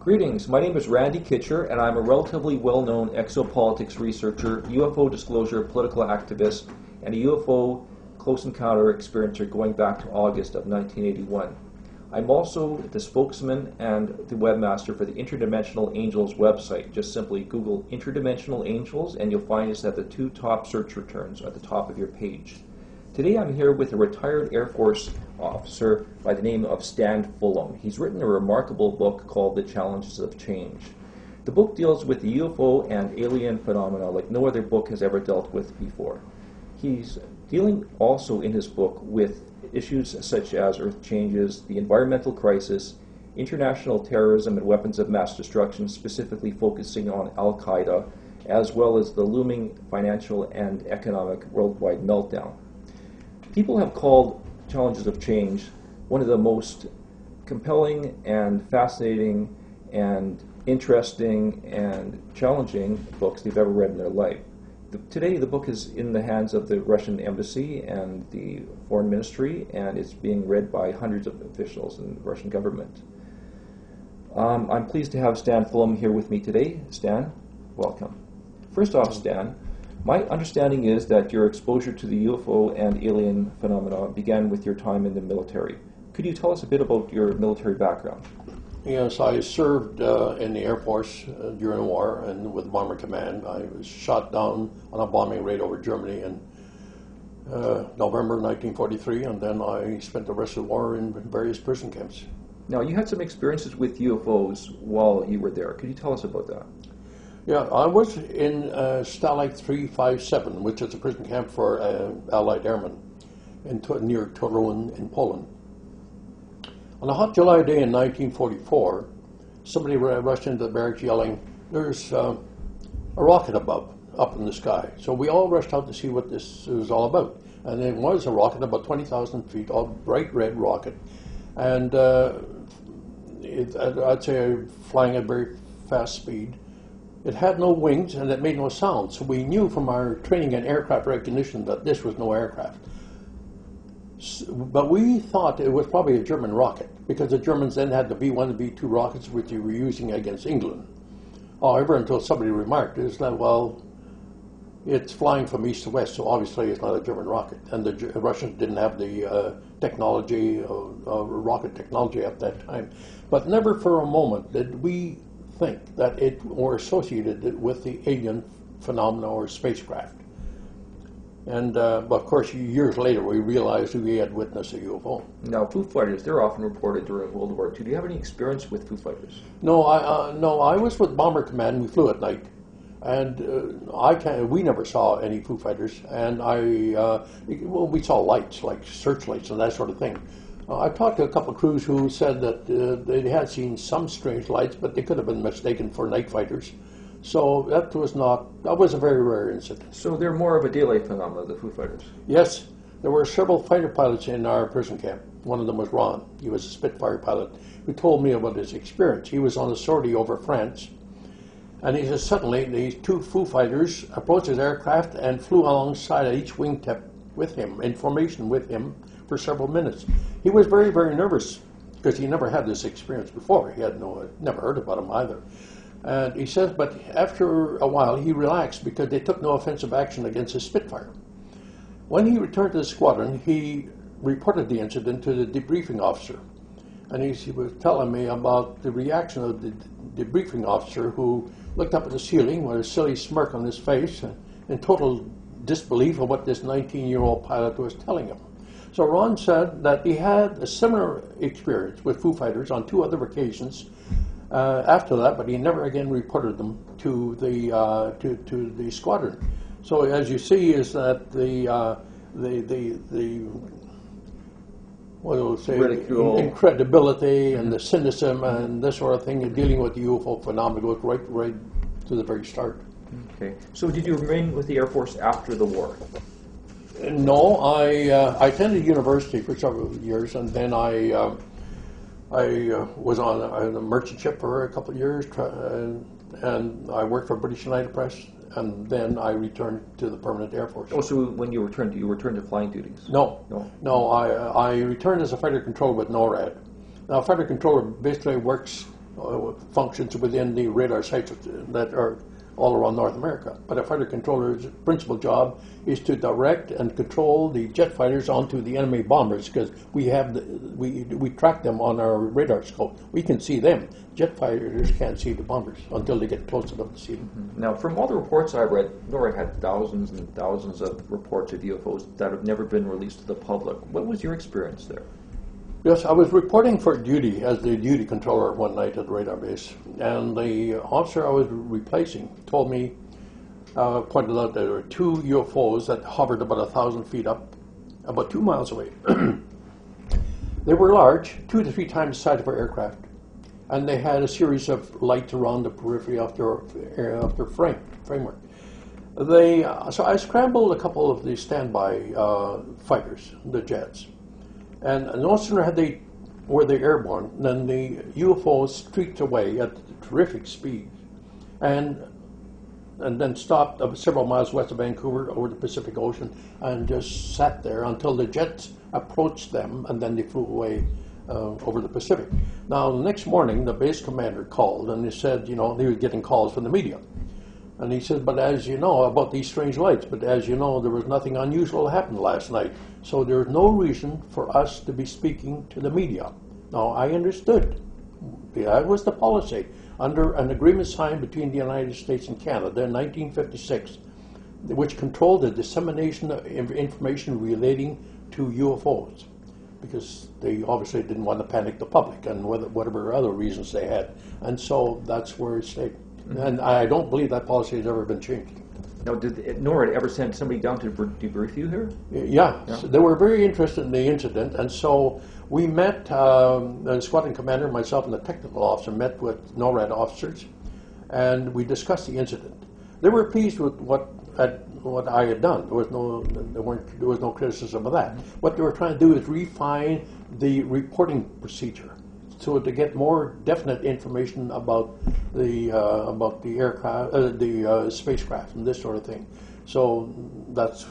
Greetings, my name is Randy Kitcher, and I'm a relatively well-known exopolitics researcher, UFO disclosure political activist, and a UFO close encounter experiencer going back to August of 1981. I'm also the spokesman and the webmaster for the Interdimensional Angels website. Just simply Google Interdimensional Angels and you'll find us at the two top search returns at the top of your page. Today I'm here with a retired Air Force officer by the name of Stan Fulham. He's written a remarkable book called The Challenges of Change. The book deals with the UFO and alien phenomena like no other book has ever dealt with before. He's dealing also in his book with issues such as Earth changes, the environmental crisis, international terrorism and weapons of mass destruction, specifically focusing on Al-Qaeda, as well as the looming financial and economic worldwide meltdown. People have called Challenges of Change one of the most compelling and fascinating and interesting and challenging books they've ever read in their life. Today the book is in the hands of the Russian embassy and the foreign ministry, and it's being read by hundreds of officials in the Russian government. I'm pleased to have Stan Fulham here with me today. Stan, welcome. First off, Stan, my understanding is that your exposure to the UFO and alien phenomena began with your time in the military. Could you tell us a bit about your military background? Yes, I served in the Air Force during the war and with Bomber Command. I was shot down on a bombing raid over Germany in November 1943, and then I spent the rest of the war in various prison camps. Now, you had some experiences with UFOs while you were there. Could you tell us about that? Yeah, I was in Stanley 357, which is a prison camp for Allied airmen near Fulham in Poland. On a hot July day in 1944, somebody rushed into the barracks yelling, "There's a rocket up in the sky." So we all rushed out to see what this was all about. And it was a rocket about 20,000 feet, a bright red rocket. And I'd say flying at very fast speed. It had no wings and it made no sound. So we knew from our training in aircraft recognition that this was no aircraft. But we thought it was probably a German rocket, because the Germans then had the V-1 and V-2 rockets which they were using against England. However, until somebody remarked, is that, well, it's flying from east to west, so obviously it's not a German rocket. And the Russians didn't have the technology, rocket technology at that time. But never for a moment did we think that it or associated it with the alien phenomena or spacecraft. And but of course, years later, we realized we had witnessed a UFO. Now, Foo Fighters, they're often reported during World War II. Do you have any experience with Foo Fighters? No, I was with Bomber Command. We flew at night, and we never saw any Foo Fighters. And well, we saw lights, like searchlights and that sort of thing. I talked to a couple of crews who said that they had seen some strange lights, but they could have been mistaken for night fighters. So that was a very rare incident. So they're more of a daylight phenomenon, the Foo Fighters? Yes. There were several fighter pilots in our prison camp. One of them was Ron. He was a Spitfire pilot who told me about his experience. He was on a sortie over France, and he said suddenly these two Foo Fighters approached his aircraft and flew alongside at each wingtip with him, in formation with him, for several minutes. He was very, very nervous because he never had this experience before. He had never heard about him either. And he says, but after a while he relaxed because they took no offensive action against his Spitfire. When he returned to the squadron, he reported the incident to the debriefing officer. And he was telling me about the reaction of the debriefing officer, who looked up at the ceiling with a silly smirk on his face in total disbelief of what this 19-year-old pilot was telling him. So Ron said that he had a similar experience with Foo Fighters on two other occasions after that, but he never again reported them to the squadron. So as you see, is that the what do I say, incredibility and the cynicism and this sort of thing in dealing with the UFO phenomenon goes right to the very start. Okay. So did you remain with the Air Force after the war? No, I attended university for several years, and then I was on a merchant ship for a couple of years, and I worked for British United Press, and then I returned to the permanent Air Force. Oh, so when you returned to flying duties? No. I returned as a fighter controller with NORAD. Now, a fighter controller basically works functions within the radar sites that are all around North America. But a fighter controller's principal job is to direct and control the jet fighters onto the enemy bombers, because we track them on our radar scope. We can see them. Jet fighters can't see the bombers until they get close enough to see them. Mm-hmm. Now, from all the reports I read, NORAD had thousands and thousands of reports of UFOs that have never been released to the public. What was your experience there? Yes, I was reporting for duty as the duty controller one night at the radar base, and the officer I was replacing told me, pointed out that there were two UFOs that hovered about 1,000 feet up, about 2 miles away. They were large, 2 to 3 times the size of our aircraft, and they had a series of lights around the periphery of their framework. So I scrambled a couple of the standby fighters, the jets. And no sooner were they airborne than the UFO streaked away at terrific speed, and then stopped several miles west of Vancouver over the Pacific Ocean and just sat there until the jets approached them, and then they flew away over the Pacific. Now, the next morning, the base commander called, and he said, he was getting calls from the media. And he said, but as you know, about these strange lights, but as you know, there was nothing unusual that happened last night. So there's no reason for us to be speaking to the media. Now, I understood. That was the policy. Under an agreement signed between the United States and Canada in 1956, which controlled the dissemination of information relating to UFOs, because they obviously didn't want to panic the public and whatever other reasons they had. And so that's where it stayed. And I don't believe that policy has ever been changed. Now, did NORAD ever send somebody down to debrief you here? Yeah. So they were very interested in the incident, and so we met, the squadron commander, myself, and the technical officer met with NORAD officers, and we discussed the incident. They were pleased with what I had done. There was no criticism of that. What they were trying to do is refine the reporting procedure, so to get more definite information about the aircraft, the spacecraft, and this sort of thing. So that's